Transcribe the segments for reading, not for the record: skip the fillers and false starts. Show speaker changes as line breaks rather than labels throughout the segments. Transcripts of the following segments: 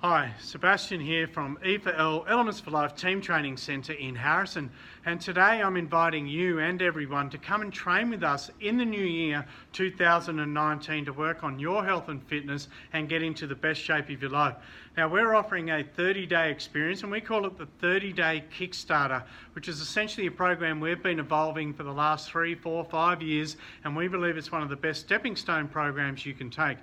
Hi, Sebastian here from E4L Elements for Life Team Training Centre in Harrison, and today I'm inviting you and everyone to come and train with us in the new year 2019 to work on your health and fitness and get into the best shape of your life. Now we're offering a 30-day experience and we call it the 30-day Kickstarter, which is essentially a program we've been evolving for the last 3, 4, 5 years, and we believe it's one of the best stepping stone programs you can take.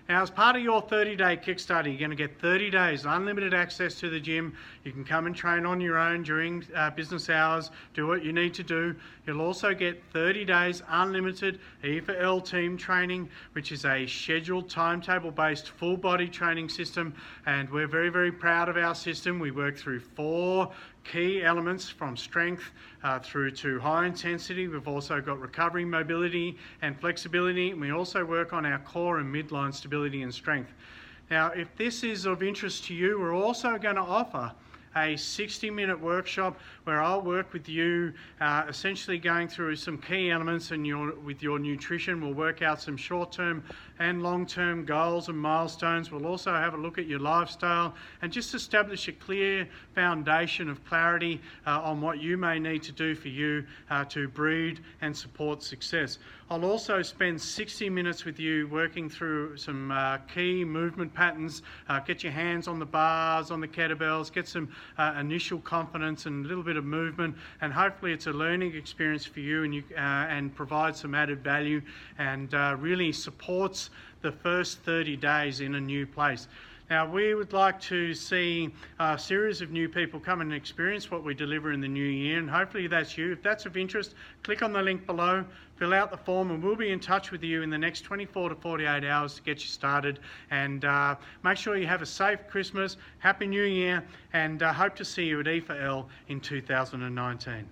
Now, as part of your 30-day Kickstarter, you're going to get 30 days unlimited access to the gym. You can come and train on your own during business hours, do what you need to do. You'll also get 30 days unlimited E4L team training, which is a scheduled timetable-based full body training system, and we're very, very proud of our system. We work through 4 key elements from strength through to high intensity. We've also got recovery, mobility and flexibility, and we also work on our core and midline stability and strength. Now, if this is of interest to you, we're also going to offer a 60-minute workshop where I'll work with you, essentially going through some key elements and with your nutrition. We'll work out some short-term and long-term goals and milestones. We'll also have a look at your lifestyle and just establish a clear foundation of clarity on what you may need to do for you to breed and support success. I'll also spend 60 minutes with you working through some key movement patterns, get your hands on the bars, on the kettlebells, get some initial confidence and a little bit of movement, and hopefully it's a learning experience for you and provides some added value and really supports the first 30 days in a new place. Now, we would like to see a series of new people come and experience what we deliver in the new year, and hopefully that's you. If that's of interest, click on the link below, fill out the form, and we'll be in touch with you in the next 24 to 48 hours to get you started. And make sure you have a safe Christmas, Happy New Year, and hope to see you at E4L in 2019.